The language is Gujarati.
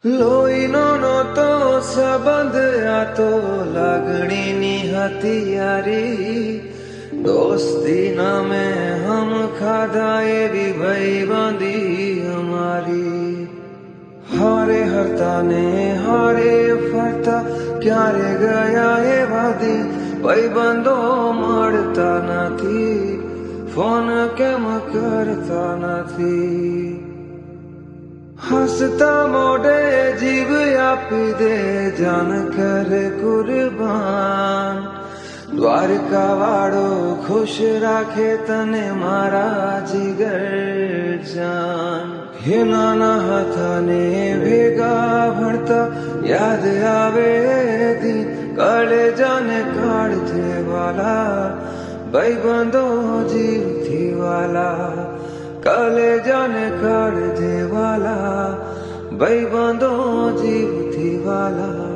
લોહીનો નહોતો સંબંધ આ તો લાગણીની હતી યારી દોસ્તી નામે હમ ખાધા એવી ભાઈબંધી અમારી હારે હરતા ને હારે ફરતા ક્યારે ગયા એવા દી ભાઈબંધો મળતા નથી ફોન કેમ કરતા નથી હસતા મોઢે જીવ આપી દે જાન કરે કુરબાન દ્વારકા વાળો ખુશ રાખે તને મારા જીગર જાન હે નાના હતા ને ભેગા ભણતા યાદ આવે દી કળેજાને કાઢજે વાલા ભાઈબંધો જીવથી વાલા કલેજાને કાઢજે વાલા ભાઈબંધો જીવથી વાલા